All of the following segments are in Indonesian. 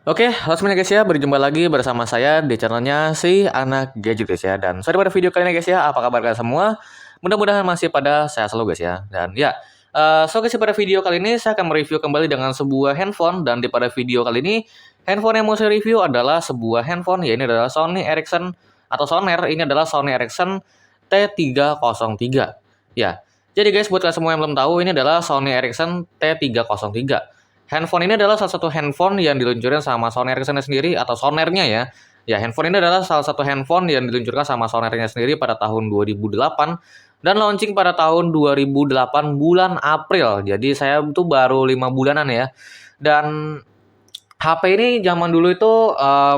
Oke, halo semuanya guys ya, berjumpa lagi bersama saya di channelnya si Anak Gadget guys ya. Dan sorry pada video kali ini guys ya, apa kabar kalian semua? Mudah-mudahan masih pada sehat selalu guys ya. Dan ya, so guys pada video kali ini saya akan mereview kembali dengan sebuah handphone. Dan di pada video kali ini, handphone yang mau saya review adalah sebuah handphone, ya ini adalah Sony Ericsson atau Soner, ini adalah Sony Ericsson T303. Ya, jadi guys buat kalian semua yang belum tahu, ini adalah Sony Ericsson T303. Handphone ini adalah salah satu handphone yang diluncurkan sama Sony Ericsson sendiri atau Sonernya ya. Ya, handphone ini adalah salah satu handphone yang diluncurkan sama Sonernya sendiri pada tahun 2008 dan launching pada tahun 2008 bulan April. Jadi saya tuh baru 5 bulanan ya. Dan HP ini zaman dulu itu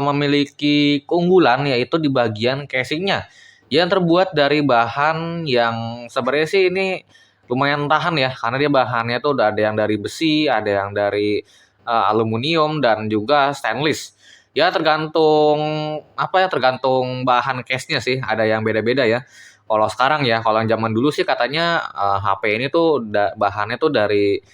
memiliki keunggulan yaitu di bagian casingnya yang terbuat dari bahan yang sebenarnya sih ini lumayan tahan ya, karena dia bahannya tuh udah ada yang dari besi, ada yang dari aluminium dan juga stainless. Ya tergantung apa ya, tergantung bahan case-nya sih, ada yang beda-beda ya. Kalau sekarang ya, kalau yang zaman dulu sih katanya HP ini tuh bahannya tuh dari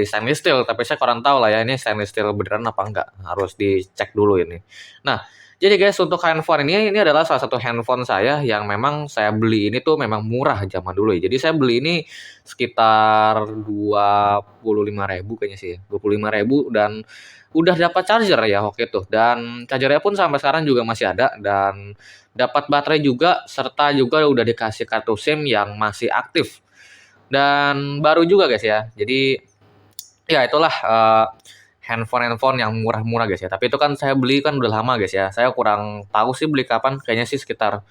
stainless steel, tapi saya kurang tahu lah ya ini stainless steel beneran apa enggak, harus dicek dulu ini. Nah, jadi guys untuk handphone ini adalah salah satu handphone saya yang memang saya beli ini tuh memang murah zaman dulu ya. Jadi saya beli ini sekitar 25.000 kayaknya sih ya, 25.000 dan udah dapat charger ya waktu itu. Dan chargernya pun sampai sekarang juga masih ada dan dapat baterai juga serta juga udah dikasih kartu SIM yang masih aktif. Dan baru juga guys ya. Jadi ya itulah, handphone-handphone yang murah-murah guys ya, tapi itu kan saya beli kan udah lama guys ya, saya kurang tahu sih beli kapan, kayaknya sih sekitar,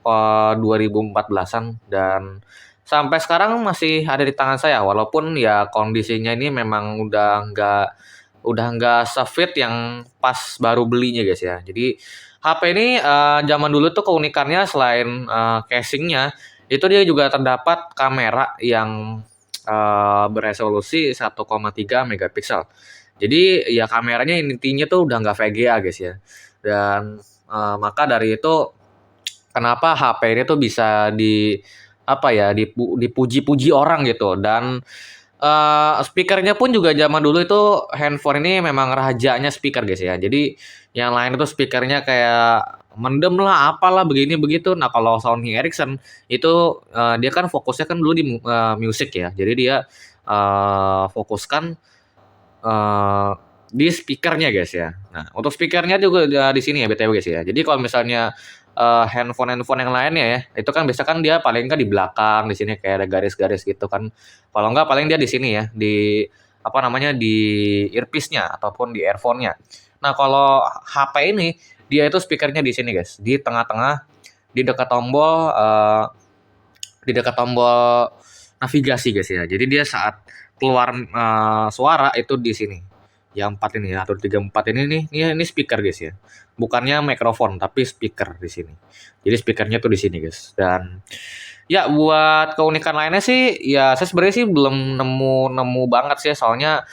2014-an dan sampai sekarang masih ada di tangan saya, walaupun ya kondisinya ini memang udah nggak se-fit yang pas baru belinya guys ya. Jadi HP ini, zaman dulu tuh keunikannya selain, casing-nya, itu dia juga terdapat kamera yang beresolusi 1,3 megapiksel. Jadi ya kameranya intinya tuh udah nggak VGA guys ya. Dan maka dari itu kenapa HP ini tuh bisa apa ya, dipuji-puji orang gitu. Dan speakernya pun juga zaman dulu itu handphone ini memang rajanya speaker guys ya. Jadi yang lain itu speakernya kayak mendem lah, apalah begini begitu. Nah kalau Sony Ericsson itu dia kan fokusnya kan dulu di musik ya. Jadi dia fokuskan eh, di speakernya guys ya. Nah untuk speakernya juga di sini ya BTW guys ya. Jadi kalau misalnya handphone-handphone yang lainnya ya, itu kan biasa kan dia paling kan di belakang di sini kayak ada garis-garis gitu kan. Kalau enggak paling dia di sini ya, di apa namanya di earpiece-nya ataupun di earphone-nya. Nah, kalau HP ini dia itu speakernya di sini guys, di tengah-tengah di dekat tombol di dekat tombol navigasi guys ya. Jadi dia saat keluar suara itu di sini. Yang 4 ini ya, atau 34 ini nih, ini speaker guys ya. Bukannya mikrofon tapi speaker di sini. Jadi speakernya tuh di sini guys. Dan ya buat keunikan lainnya sih ya saya sebenarnya sih belum nemu banget sih soalnya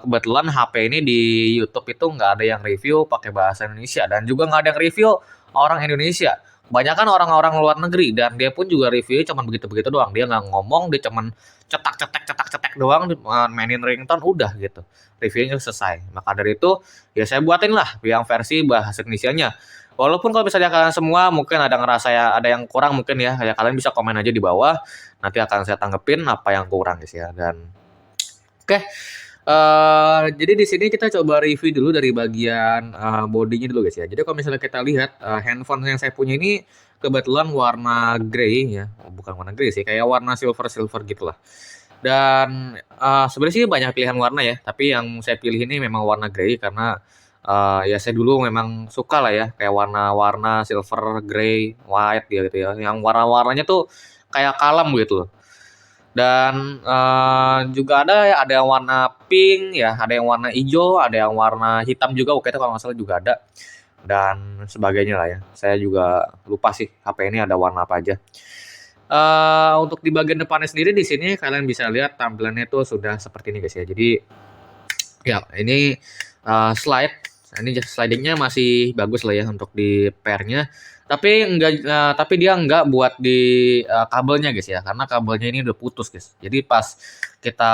kebetulan HP ini di YouTube itu nggak ada yang review pakai bahasa Indonesia dan juga nggak ada yang review orang Indonesia. Kebanyakan orang-orang luar negeri dan dia pun juga review cuman begitu-begitu doang. Dia nggak ngomong, dia cuman cetak doang, mainin ringtone udah gitu. Reviewnya selesai. Maka dari itu ya saya buatin lah yang versi bahasa Indonesianya. Walaupun kalau misalnya kalian semua mungkin ada ngerasa ya ada yang kurang mungkin ya kalian bisa komen aja di bawah. Nanti akan saya tanggepin apa yang kurang guys ya. Dan oke, jadi di sini kita coba review dulu dari bagian bodinya dulu guys ya. Jadi kalau misalnya kita lihat handphone yang saya punya ini kebetulan warna grey ya, bukan warna grey sih, kayak warna silver silver gitulah. Dan sebenarnya sih banyak pilihan warna ya, tapi yang saya pilih ini memang warna grey karena ya saya dulu memang suka lah ya kayak warna-warna silver, grey, white ya gitu ya. Yang warna-warnanya tuh kayak kalem gitu. Dan juga ada yang warna pink ya, ada yang warna hijau, ada yang warna hitam juga waktu itu kalau nggak salah juga ada dan sebagainya lah ya. Saya juga lupa sih HP ini ada warna apa aja. Untuk di bagian depannya sendiri di sini kalian bisa lihat tampilannya itu sudah seperti ini guys ya. Jadi ya ini slide, ini slidingnya masih bagus lah ya untuk di pairnya. Tapi dia enggak buat di kabelnya guys ya, karena kabelnya ini udah putus guys. Jadi pas kita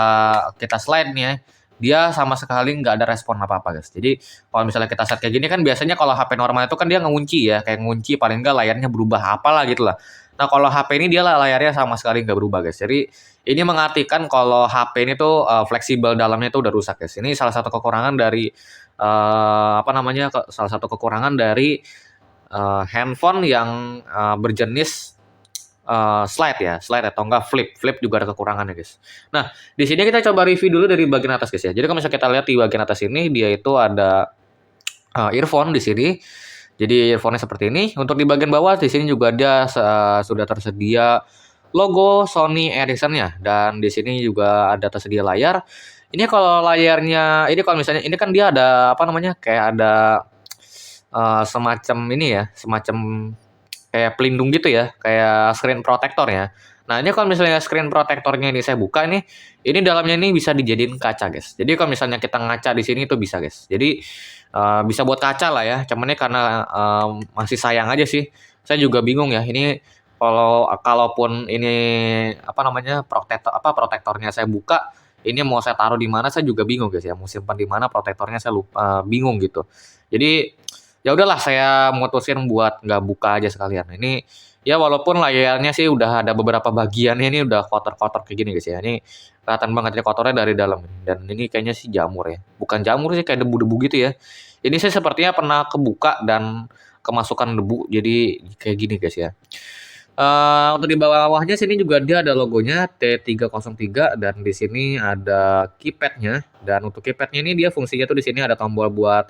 kita slide nih ya, dia sama sekali nggak ada respon apa-apa guys. Jadi kalau misalnya kita set kayak gini kan biasanya kalau HP normal itu kan dia ngunci ya, kayak ngunci paling nggak layarnya berubah apalah gitu lah. Nah kalau HP ini dia layarnya sama sekali nggak berubah guys. Jadi ini mengartikan kalau HP ini tuh fleksibel dalamnya tuh udah rusak guys. Ini salah satu kekurangan dari apa namanya? Salah satu kekurangan dari handphone yang berjenis slide ya, slide atau enggak flip. Flip juga ada kekurangannya, guys. Nah, di sini kita coba review dulu dari bagian atas, guys ya. Jadi kalau misalnya kita lihat di bagian atas ini, dia itu ada earphone di sini. Jadi earphone-nya seperti ini. Untuk di bagian bawah di sini juga dia sudah tersedia logo Sony Ericsson-nya dan di sini juga ada tersedia layar. Ini kalau layarnya ini kalau misalnya ini kan dia ada apa namanya? Kayak ada semacam ini ya, semacam kayak pelindung gitu ya, kayak screen protector ya. Nah, ini kalau misalnya screen protectornya ini saya buka ini dalamnya ini bisa dijadiin kaca, guys. Jadi kalau misalnya kita ngaca di sini itu bisa, guys. Jadi bisa buat kaca lah ya. Cuman ini karena masih sayang aja sih. Saya juga bingung ya. Ini kalaupun ini apa namanya protektornya saya buka, ini mau saya taruh di mana saya juga bingung, guys ya. Mau simpan di mana protektornya saya lupa bingung gitu. Jadi ya udahlah saya mutusin buat nggak buka aja sekalian. Ini ya walaupun layarnya sih udah ada beberapa bagiannya ini udah kotor-kotor kayak gini guys ya. Ini kelihatan banget ya kotornya dari dalam ini. Dan ini kayaknya sih jamur ya. Bukan jamur sih kayak debu-debu gitu ya. Ini sih sepertinya pernah kebuka dan kemasukan debu jadi kayak gini guys ya. Untuk di bawah-bawahnya sini juga dia ada logonya T303 dan di sini ada keypadnya dan untuk keypadnya ini dia fungsinya tuh di sini ada tombol buat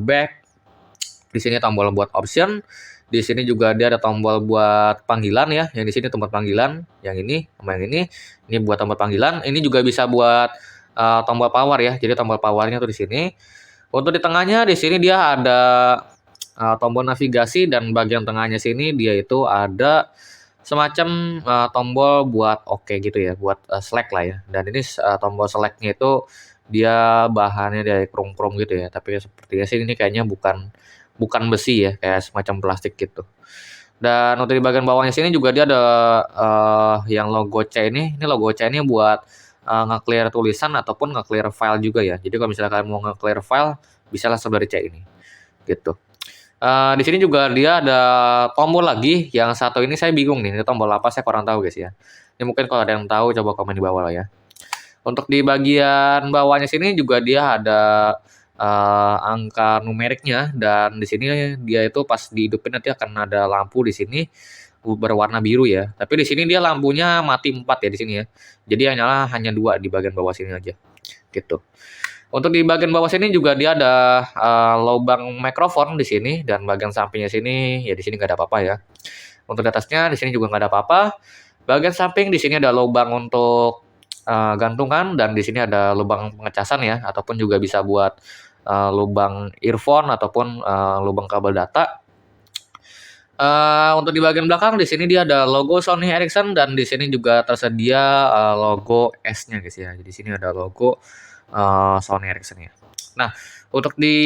back, di sini tombol buat option, di sini juga dia ada tombol buat panggilan ya, yang di sini tombol panggilan, yang ini sama yang ini buat tombol panggilan, ini juga bisa buat tombol power ya, jadi tombol powernya tuh di sini. Untuk di tengahnya di sini dia ada tombol navigasi dan bagian tengahnya sini dia itu ada semacam tombol buat oke gitu ya, buat select lah ya. Dan ini tombol selectnya itu dia bahannya dari krom-krom gitu ya, tapi sepertinya sih ini kayaknya bukan bukan besi ya, kayak semacam plastik gitu. Dan untuk di bagian bawahnya sini juga dia ada yang logo C ini logo C ini buat nge-clear tulisan ataupun nge-clear file juga ya. Jadi kalau misalnya kalian mau nge-clear file, bisa langsung dari C ini, gitu. Di sini juga dia ada tombol lagi, yang satu ini saya bingung nih, ini tombol apa saya kurang tahu guys ya. Ini mungkin kalau ada yang tahu coba komen di bawah lah ya. Untuk di bagian bawahnya sini juga dia ada angka numeriknya dan di sini dia itu pas dihidupin nanti akan ada lampu di sini berwarna biru ya. Tapi di sini dia lampunya mati 4 ya di sini ya. Jadi yang nyala hanya 2 di bagian bawah sini aja. Gitu. Untuk di bagian bawah sini juga dia ada lubang mikrofon di sini dan bagian sampingnya sini ya di sini nggak ada apa-apa ya. Untuk di atasnya di sini juga nggak ada apa-apa. Bagian samping di sini ada lubang untuk gantungan dan di sini ada lubang pengecasan ya ataupun juga bisa buat lubang earphone ataupun lubang kabel data. Untuk di bagian belakang di sini dia ada logo Sony Ericsson dan di sini juga tersedia logo S-nya guys ya. Jadi di sini ada logo Sony Ericsson ya. Nah, untuk di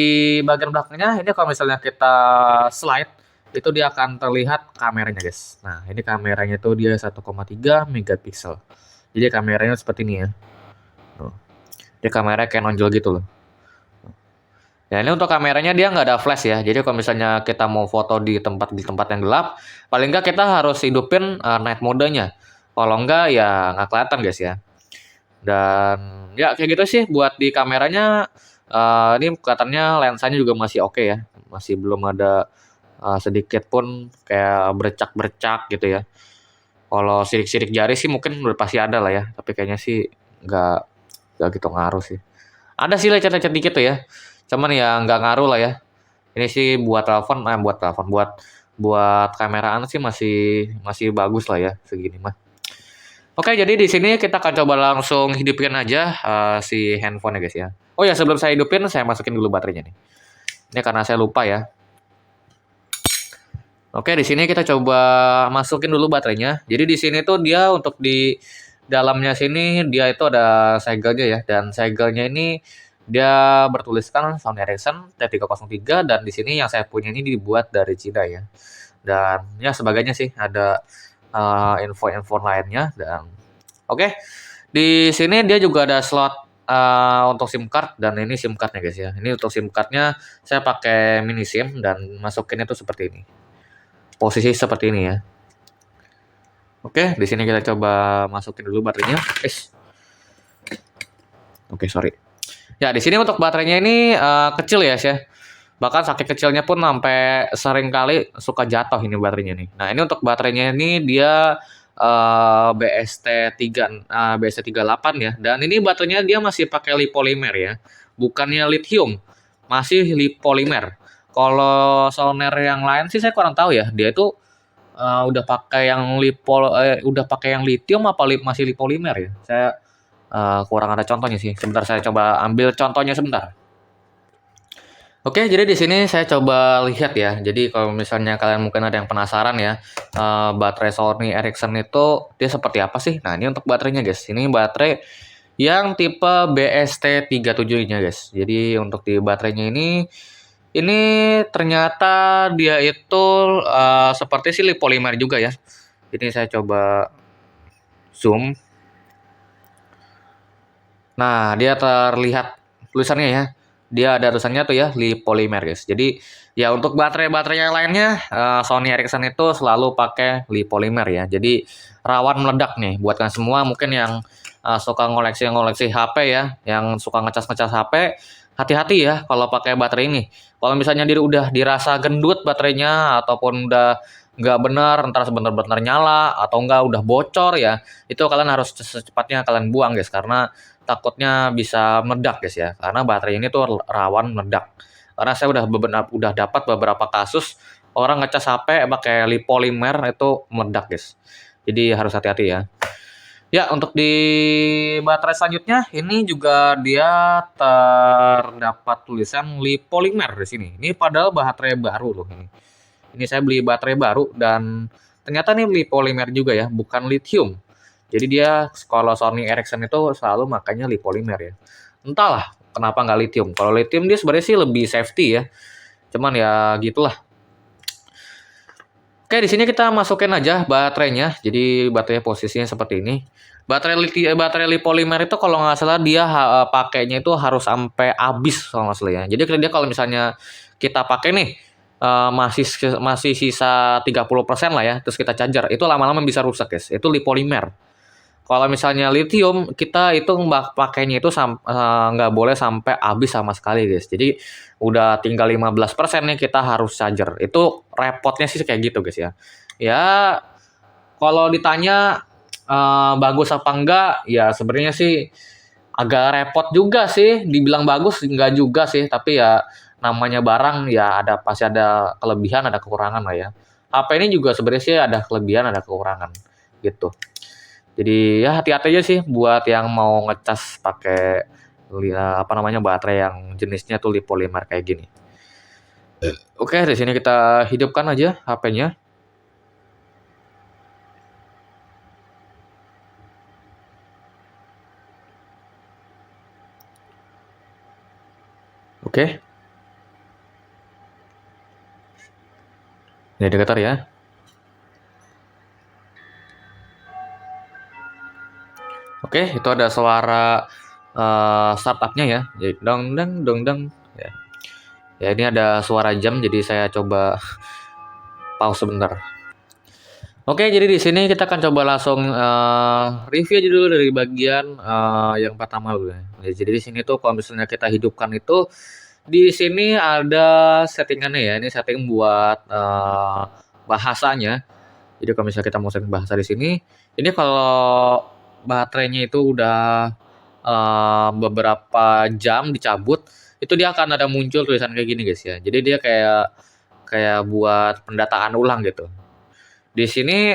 bagian belakangnya ini kalau misalnya kita slide itu dia akan terlihat kameranya guys. Nah, ini kameranya tuh dia 1,3 megapiksel. Jadi kameranya seperti ini ya. Tuh. Dia kamera kayak nonjol gitu loh. Ya ini untuk kameranya dia nggak ada flash ya. Jadi kalau misalnya kita mau foto di tempat yang gelap, paling nggak kita harus hidupin night mode-nya. Kalau enggak ya nggak kelihatan guys ya. Dan ya kayak gitu sih buat di kameranya. Ini kelihatannya lensanya juga masih oke ya. Masih belum ada sedikit pun kayak bercak-bercak gitu ya. Kalau sirik-sirik jari sih mungkin udah pasti ada lah ya. Tapi kayaknya sih nggak nggak gitu ngaruh sih. Ada sih lecet-lecet dikit tuh ya. Cuman ya nggak ngaruh lah ya. Ini sih buat buat kameraan sih masih masih bagus lah ya segini mah. Oke, jadi di sini kita akan coba langsung hidupin aja si handphone ya guys ya. Oh ya, sebelum saya hidupin saya masukin dulu baterainya nih. Ini karena saya lupa ya. Oke, di sini kita coba masukin dulu baterainya. Jadi di sini tuh dia untuk di dalamnya sini dia itu ada segelnya ya dan segelnya ini dia bertuliskan Sony Ericsson T303 dan di sini yang saya punya ini dibuat dari Cina ya. Dan ya sebagainya sih ada info-info lainnya dan oke. Di sini dia juga ada slot untuk SIM card dan ini SIM card-nya guys ya. Ini untuk SIM card-nya saya pakai mini SIM dan masukinnya tuh seperti ini. Posisi seperti ini ya. Oke, di sini kita coba masukin dulu baterainya. Oke, sorry. Ya, di sini untuk baterainya ini kecil ya, ya. Bahkan saking kecilnya pun sampai sering kali suka jatuh ini baterainya nih. Nah, ini untuk baterainya ini dia BST38 ya. Dan ini baterainya dia masih pakai lipolimer ya. Bukannya lithium, masih lipolimer. Kalau solner yang lain sih saya kurang tahu ya. Dia itu udah pakai yang udah pakai yang lithium apa masih lipolimer ya. Saya kurang ada contohnya sih. Sebentar saya coba ambil contohnya sebentar. Oke, jadi di sini saya coba lihat ya. Jadi kalau misalnya kalian mungkin ada yang penasaran ya, baterai Sony Ericsson itu dia seperti apa sih? Nah, ini untuk baterainya guys. Ini baterai yang tipe BST37-nya guys. Jadi untuk di baterainya ini ternyata dia itu seperti si lipolimer juga ya. Ini saya coba zoom. Nah, dia terlihat tulisannya ya. Dia ada tulisannya tuh ya, lipolimer guys. Jadi ya untuk baterai-baterai yang lainnya Sony Ericsson itu selalu pakai lipolimer ya. Jadi rawan meledak nih buat kalian semua mungkin yang suka ngoleksi HP ya, yang suka ngecas-ngecas HP, hati-hati ya kalau pakai baterai ini. Kalau misalnya dia udah dirasa gendut baterainya ataupun udah nggak benar, entar sebentar-bentar nyala atau enggak udah bocor ya, itu kalian harus secepatnya kalian buang guys karena takutnya bisa meledak guys ya, karena baterai ini tuh rawan meledak. Karena saya udah dapat beberapa kasus orang ngecas HP pakai lipolimer itu meledak guys. Jadi harus hati-hati ya. Ya, untuk di baterai selanjutnya ini juga dia terdapat tulisan lipolimer di sini. Ini padahal baterai baru loh ini. Ini saya beli baterai baru dan ternyata nih lipolimer juga ya, bukan lithium. Jadi dia kalau Sony Ericsson itu selalu makanya lipolimer ya. Entahlah kenapa nggak lithium. Kalau lithium dia sebenarnya sih lebih safety ya. Cuman ya gitulah. Oke, di sini kita masukin aja baterainya. Jadi baterai posisinya seperti ini. Baterai lipolimer itu kalau nggak salah dia pakainya itu harus sampai habis kalau nggak salah ya. Jadi dia kalau misalnya kita pakai nih masih sisa 30% lah ya, terus kita charger, itu lama-lama bisa rusak guys. Itu lipolimer. Kalau misalnya lithium, kita itu pakainya itu nggak boleh sampai habis sama sekali guys. Jadi udah tinggal 15% nih kita harus charger. Itu repotnya sih kayak gitu guys ya. Ya kalau ditanya bagus apa enggak, ya sebenarnya sih agak repot juga sih. Dibilang bagus enggak juga sih, tapi ya namanya barang ya pasti ada kelebihan, ada kekurangan lah ya. HP ini juga sebenarnya sih ada kelebihan, ada kekurangan gitu. Jadi ya hati-hati aja sih buat yang mau ngecas pakai apa namanya baterai yang jenisnya tuh lipolimer kayak gini. Oke, di sini kita hidupkan aja HP-nya. Oke. Ini deketar ya. Oke, itu ada suara startupnya ya. Jadi dong dong dong dong. Ya. Ya ini ada suara jam, jadi saya coba pause sebentar. Oke, jadi di sini kita akan coba langsung review aja dulu dari bagian yang pertama dulu ya. Jadi di sini tuh kalau misalnya kita hidupkan itu di sini ada settingannya ya. Ini setting buat bahasanya. Jadi kalau misalnya kita mau setting bahasa di sini, ini kalau baterainya itu udah beberapa jam dicabut, itu dia akan ada muncul tulisan kayak gini guys ya. Jadi dia kayak kayak buat pendataan ulang gitu. Di sini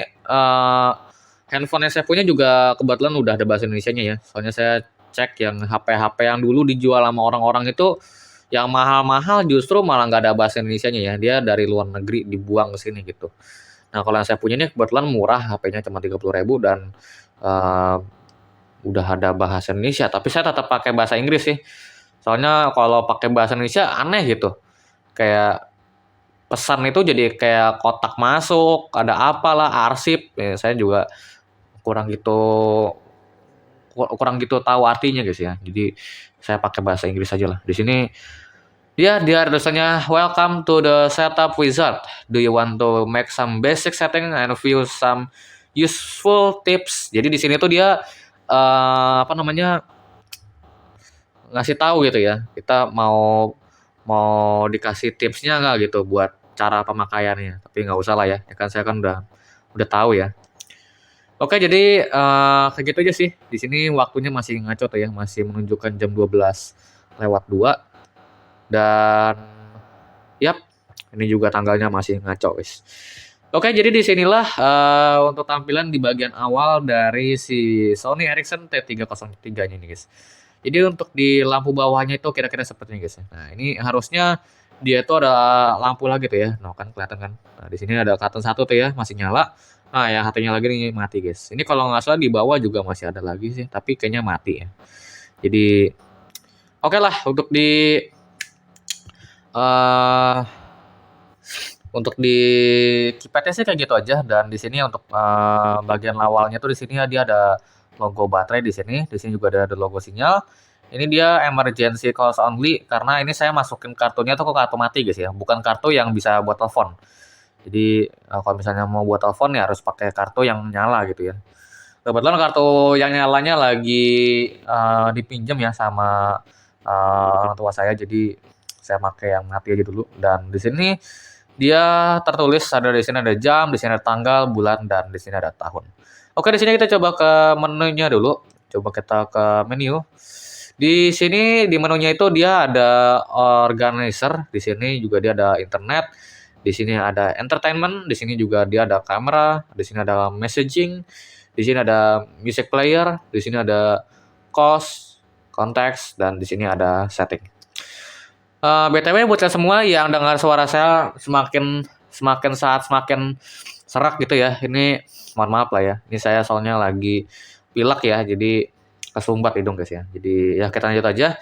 handphone yang saya punya juga kebetulan udah ada bahasa Indonesianya ya. Soalnya saya cek yang HP-HP yang dulu dijual sama orang-orang itu yang mahal-mahal justru malah nggak ada bahasa Indonesianya ya. Dia dari luar negeri dibuang ke sini gitu. Nah, kalau yang saya punya ini kebetulan murah, HP-nya cuma 30.000 dan udah ada bahasa Indonesia, tapi saya tetap pakai bahasa Inggris sih. Soalnya kalau pakai bahasa Indonesia aneh gitu. Kayak pesan itu jadi kayak kotak masuk, ada apalah, arsip. Ya, saya juga kurang gitu kurang gitu tahu artinya guys ya. Jadi saya pakai bahasa Inggris aja lah. Di sini dia ada tulisannya welcome to the setup wizard. Do you want to make some basic setting and view some useful tips? Jadi di sini tuh dia apa namanya ngasih tahu gitu ya. Kita mau mau dikasih tipsnya nggak gitu buat cara pemakaiannya. Tapi nggak usah lah ya. Ya kan saya kan udah tahu ya. Oke, jadi kayak gitu aja sih. Di sini waktunya masih ngaco tuh ya, masih menunjukkan jam 12:02 dan yap, ini juga tanggalnya masih ngaco, guys. Oke, jadi di sinilah untuk tampilan di bagian awal dari si Sony Ericsson T303 ini, guys. Jadi untuk di lampu bawahnya itu kira-kira seperti ini, guys. Nah, ini harusnya dia itu ada lampu lagi tuh ya. Nah, kan kelihatan kan. Nah, di sini ada kartun satu tuh ya, masih nyala. Nah, yang satunya lagi nih mati, guys. Ini kalau nggak salah di bawah juga masih ada lagi sih, tapi kayaknya mati ya. Jadi oke lah eh untuk di keypadnya sih kayak gitu aja dan di sini untuk bagian awalnya tuh di sini ya dia ada logo baterai di sini juga ada logo sinyal. Ini dia emergency calls only karena ini saya masukin kartunya tuh ke kartu mati guys ya, bukan kartu yang bisa buat telepon. Jadi kalau misalnya mau buat telepon ya harus pakai kartu yang nyala gitu ya. Kebetulan kartu yang nyalanya lagi dipinjam ya sama orang tua saya, jadi saya pakai yang mati aja dulu. Dan di sini dia tertulis ada di sini ada jam, di sini ada tanggal, bulan, dan di sini ada tahun. Oke, di sini kita coba ke menunya dulu. Coba kita ke menu. Di sini di menunya itu dia ada organizer, di sini juga dia ada internet, di sini ada entertainment, di sini juga dia ada kamera, di sini ada messaging, di sini ada music player, di sini ada cost, konteks, dan di sini ada setting. BTW buat kalian semua yang dengar suara saya semakin semakin saat semakin serak gitu ya. Ini mohon maaf lah ya. Ini saya soalnya lagi pilek ya, jadi kesumbat hidung guys ya. Jadi ya kita lanjut aja.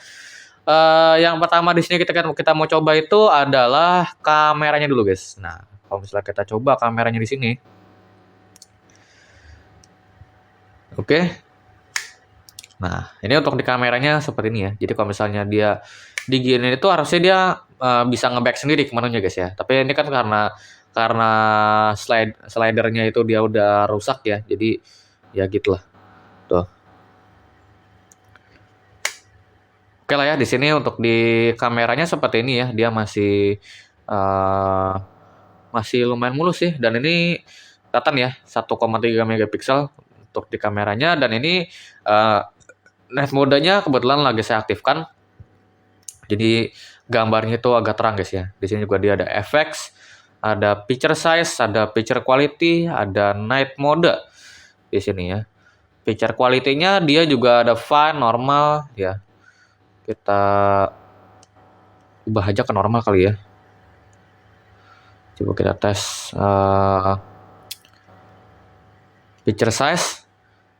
Yang pertama di sini kita mau coba itu adalah kameranya dulu guys. Nah, kalau misalnya kita coba kameranya di sini. Oke. Nah, ini untuk di kameranya seperti ini ya. Jadi kalau misalnya dia diginiin itu harusnya dia bisa nge-back sendiri ke menunya guys ya. Tapi ini kan karena slidernya itu dia udah rusak ya. Jadi ya gitulah. Tuh. Oke lah ya di sini untuk di kameranya seperti ini ya. Dia masih lumayan mulus sih dan ini kelihatan ya 1,3 megapiksel untuk di kameranya dan ini night modenya kebetulan lagi saya aktifkan. Jadi gambarnya itu agak terang guys ya. Di sini juga dia ada FX, ada picture size, ada picture quality, ada night mode di sini ya. Picture quality-nya dia juga ada fine, normal ya. Kita ubah aja ke normal kali ya. Coba kita tes picture size.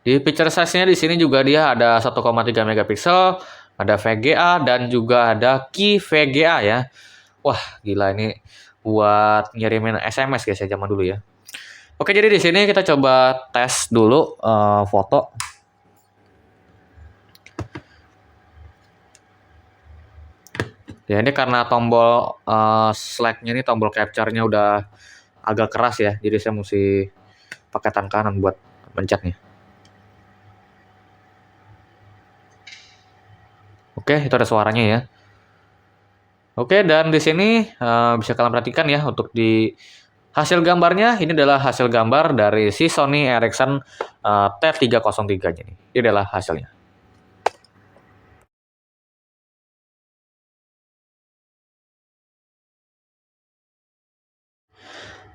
Di picture size-nya di sini juga dia ada 1,3 megapiksel, ada VGA dan juga ada key VGA ya. Wah, gila ini buat ngirimin SMS guys ya zaman dulu ya. Oke, jadi di sini kita coba tes dulu foto. Ya ini karena tombol select-nya ini tombol capture-nya udah agak keras ya. Jadi saya mesti pakai tangan kanan buat mencetnya. Oke, itu ada suaranya ya. Oke, dan di sini bisa kalian perhatikan ya untuk di hasil gambarnya ini adalah hasil gambar dari si Sony Ericsson T303 ini. Ini adalah hasilnya.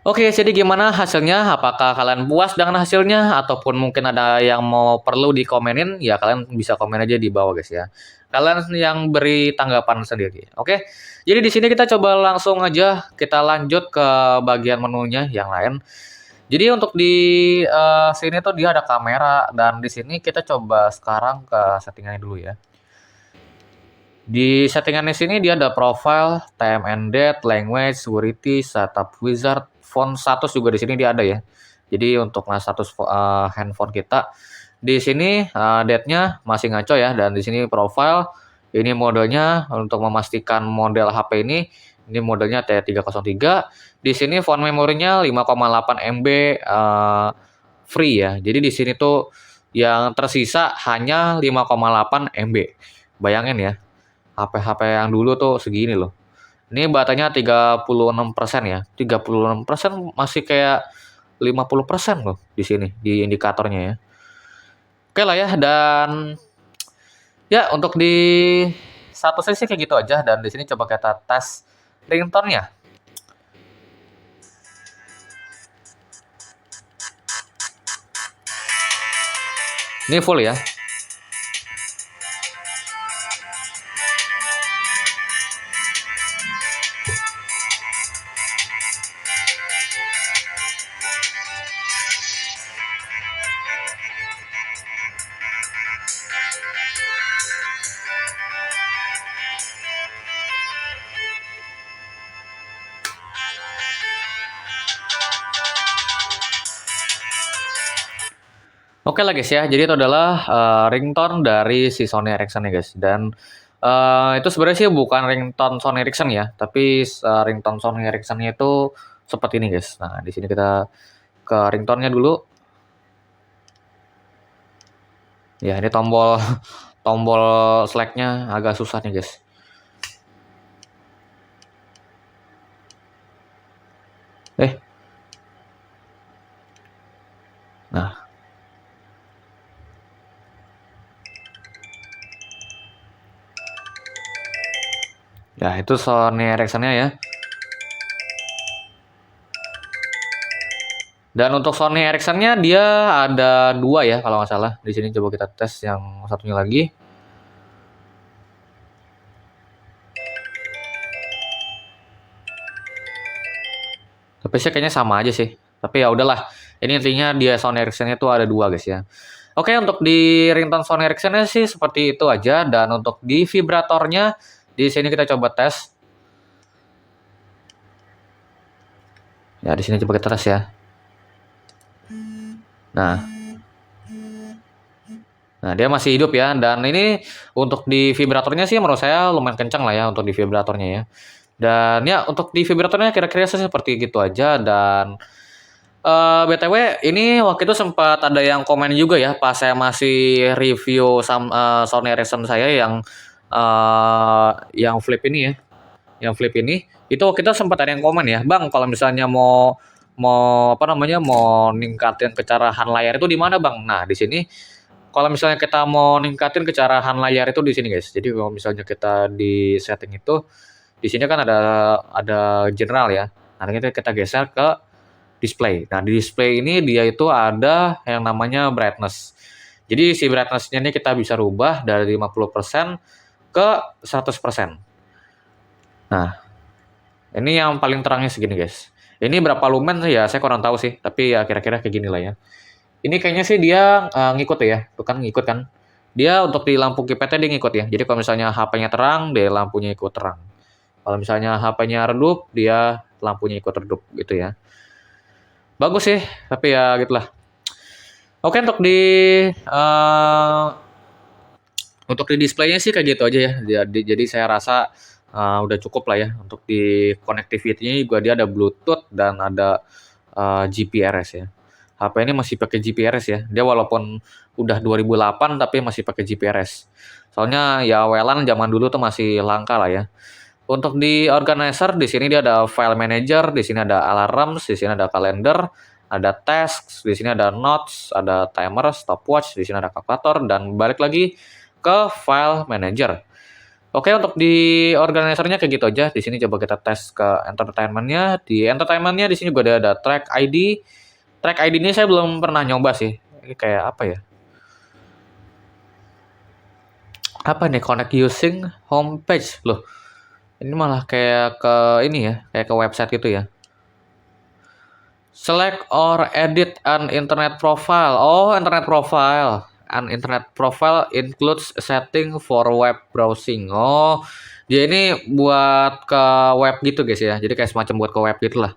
Oke, jadi gimana hasilnya? Apakah kalian puas dengan hasilnya ataupun mungkin ada yang mau perlu dikomenin? Ya kalian bisa komen aja di bawah guys ya. Kalian yang beri tanggapan sendiri. Oke. Jadi di sini kita coba langsung aja kita lanjut ke bagian menunya yang lain. Jadi untuk di sini tuh dia ada kamera dan di sini kita coba sekarang ke settingannya dulu ya. Di settingan di sini dia ada profile, time and date, language, security, setup wizard, font status juga di sini dia ada ya. Jadi untuk status handphone kita Di sini date-nya masih ngaco ya, dan di sini profile ini modenya untuk memastikan model HP ini modelnya T303. Di sini font memorinya 5,8 MB free ya. Jadi di sini tuh yang tersisa hanya 5,8 MB. Bayangin ya, HP-HP yang dulu tuh segini loh. Ini baterainya 36% ya. 36% masih kayak 50% loh di sini di indikatornya ya. Oke lah ya, dan ya untuk di satu sesi kayak gitu aja, dan di sini coba kita tes ringtone-nya. Ini full ya. Oke lah guys ya, jadi itu adalah ringtone dari si Sony Ericsson ya guys. Dan itu sebenarnya sih bukan ringtone Sony Ericsson ya, tapi ringtone Sony Ericsson-nya itu seperti ini guys. Nah, di sini kita ke ringtone-nya dulu. Ya, ini tombol tombol select-nya agak susah nih guys. Nah, ya itu Sony Ericsson-nya ya. Dan untuk Sony Ericsson-nya dia ada dua ya kalau nggak salah. Di sini coba kita tes yang satunya lagi. Tapi sih kayaknya sama aja sih. Tapi ya udahlah. Ini intinya dia Sony Ericsson-nya tuh ada dua guys ya. Oke, untuk di ringtone Sony Ericsson-nya sih seperti itu aja. Dan untuk di vibratornya di sini kita coba tes. Ya di sini coba kita tes ya. Nah, dia masih hidup ya. Dan ini untuk di vibratornya sih menurut saya lumayan kencang lah ya untuk di vibratornya ya. Dan ya untuk di vibratornya kira-kira seperti gitu aja. Dan BTW ini waktu itu sempat ada yang komen juga ya pas saya masih review Sony Ericsson saya yang flip ini ya. Yang flip ini itu waktu itu sempat ada yang komen ya, "Bang, kalau misalnya mau mau apa namanya, mau ningkatin kecerahan layar itu di mana, Bang?" Nah, di sini kalau misalnya kita mau ningkatin kecerahan layar itu di sini, guys. Jadi kalau misalnya kita di setting itu, di sini kan ada general ya. Nah, kita geser ke display. Nah, di display ini dia itu ada yang namanya brightness. Jadi si brightness-nya ini kita bisa rubah dari 50% ke 100%. Nah, ini yang paling terangnya segini, guys. Ini berapa lumen sih ya, saya kurang tahu sih, tapi ya kira-kira kayak gini lah ya. Ini kayaknya sih dia ngikut ya, tuh kan ngikut kan. Dia untuk di lampu kipetnya dia ngikut ya. Jadi kalau misalnya HP-nya terang, dia lampunya ikut terang. Kalau misalnya HP-nya redup, dia lampunya ikut redup gitu ya. Bagus sih, tapi ya gitulah. Oke, uh, untuk di displaynya sih kayak gitu aja ya. Jadi saya rasa udah cukup lah ya. Untuk di connectivity-nya juga dia ada Bluetooth dan ada GPRS ya. HP ini masih pakai GPRS ya. Dia walaupun udah 2008 tapi masih pakai GPRS. Soalnya ya WLAN zaman dulu tuh masih langka lah ya. Untuk di organizer di sini dia ada file manager, di sini ada alarms, di sini ada kalender, ada tasks, di sini ada notes, ada timer, stopwatch, di sini ada kalkulator, dan balik lagi ke file manager. Oke, untuk di organizernya kayak gitu aja. Di sini coba kita tes ke entertainmentnya. Di entertainmentnya di sini juga ada track ID. Track ID ini saya belum pernah nyoba sih. Ini kayak apa ya? Apa nih? Connect using homepage loh. Ini malah kayak ke ini ya, kayak ke website gitu ya. Select or edit an internet profile. Oh, internet profile. An internet profile includes setting for web browsing. Oh, dia ini buat ke web gitu guys ya. Jadi kayak semacam buat ke web gitu lah.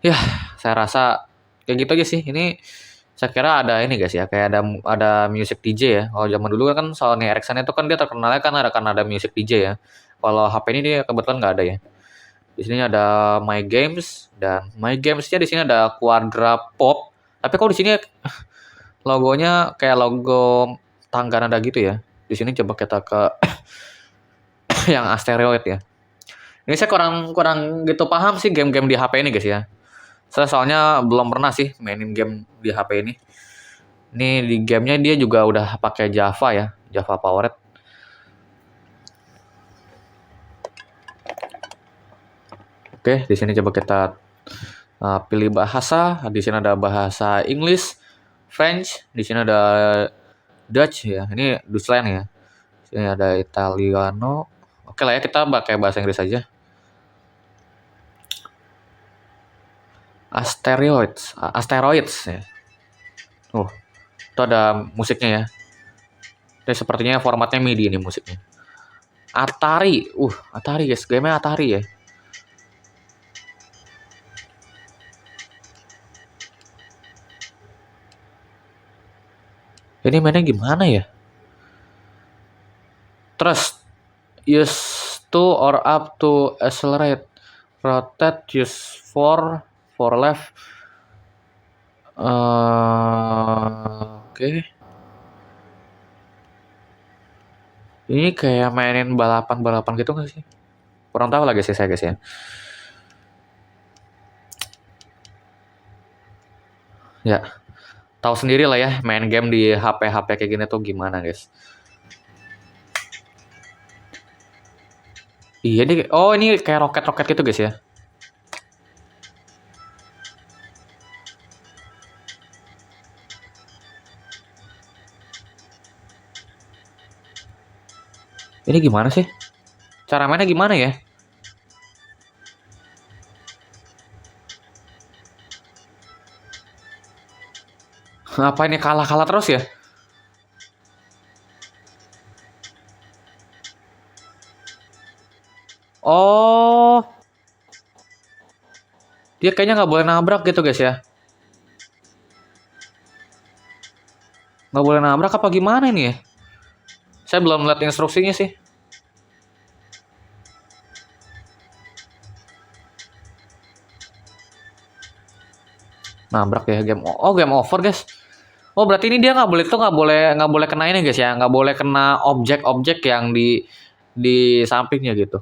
Ya, saya rasa kayak gitu aja sih. Ini Saya kira ada ini guys ya, kayak ada music DJ ya. Kalau zaman dulu kan Sony Ericsson itu kan dia terkenalnya kan ada music DJ ya. Kalau HP ini dia kebetulan nggak ada ya. Di sini ada My Games dan My Games-nya di sini ada Quadra Pop. Tapi kok di sini logonya kayak logo tangga nada gitu ya. Di sini coba kita ke yang asteroid ya. Ini saya kurang kurang gitu paham sih game-game di HP ini guys ya. Saya soalnya belum pernah sih mainin game di HP ini. Ini di gamenya dia juga udah pakai Java ya, Java Powered. Oke, di sini coba kita pilih bahasa. Di sini ada bahasa English, French. Di sini ada Dutch ya. Ini Dutchland ya. Di sini ada Italiano. Oke lah ya, kita pakai bahasa Inggris aja. Asteroids ya. Itu ada musiknya ya. Ini sepertinya formatnya MIDI ini musiknya. Atari, Atari guys, gamenya Atari ya. Ini mainnya gimana ya? Trust, use to or up to accelerate, rotate, use for left. Oke. Ini kayak mainin balapan gitu nggak sih? Kurang tahu lagi sih saya guys ya. Ya, tahu sendiri lah ya main game di HP kayak gini tuh gimana guys. Iya ini kayak roket gitu guys ya. Ini gimana sih? Cara mainnya gimana ya? Apa ini kalah terus ya? Oh, dia kayaknya nggak boleh nabrak gitu guys ya. Nggak boleh nabrak apa gimana ini ya? Saya belum lihat instruksinya sih. Nabrak ya game. Oh, game over guys. Oh, berarti ini dia nggak boleh kena ini guys ya, nggak boleh kena objek-objek yang di sampingnya gitu.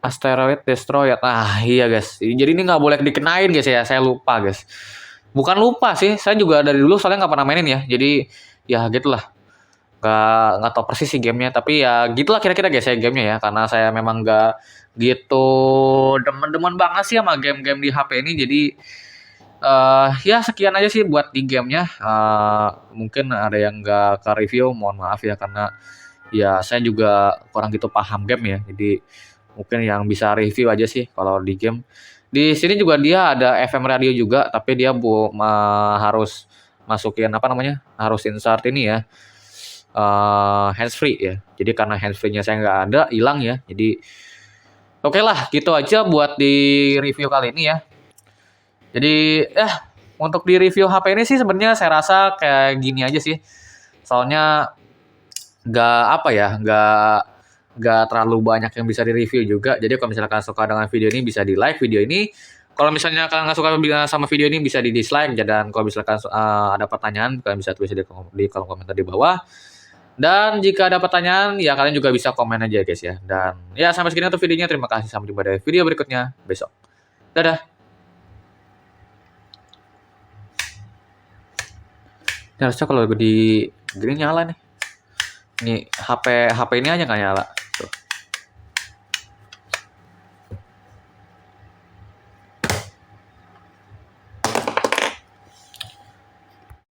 Asteroid destroyer. Ah iya guys. Jadi ini nggak boleh dikenain guys ya. Saya lupa guys. Bukan lupa sih. Saya juga dari dulu soalnya nggak pernah mainin ya. Jadi ya gitulah. Nggak tahu persis sih gamenya. Tapi ya gitulah kira-kira guys ya gamenya ya. Karena saya memang nggak gitu demen-demen banget sih sama game-game di HP ini. Jadi ya sekian aja sih buat di gamenya. Mungkin ada yang nggak ke review. Mohon maaf ya karena ya saya juga kurang gitu paham game ya. Jadi mungkin yang bisa review aja sih kalau di game. Di sini juga dia ada FM radio juga, tapi dia harus masukin apa namanya? Harus insert ini ya. Hands free ya. Jadi karena hands free-nya saya nggak ada, hilang ya. Jadi oke lah, gitu aja buat di review kali ini ya. Jadi untuk di review HP ini sih sebenarnya saya rasa kayak gini aja sih. Soalnya nggak apa ya, nggak terlalu banyak yang bisa di-review juga. Jadi kalau misalnya kalian suka dengan video ini bisa di-like video ini. Kalau misalnya kalian nggak suka sama video ini bisa di-dislike. Dan kalau misalkan ada pertanyaan kalian bisa tulis di kolom komentar di bawah. Dan jika ada pertanyaan ya kalian juga bisa komen aja guys ya. Dan ya sampai segini untuk videonya. Terima kasih, sampai jumpa di video berikutnya besok. Dadah. Ini harusnya kalau di gini nyala nih. Ini HP ini aja nggak nyala.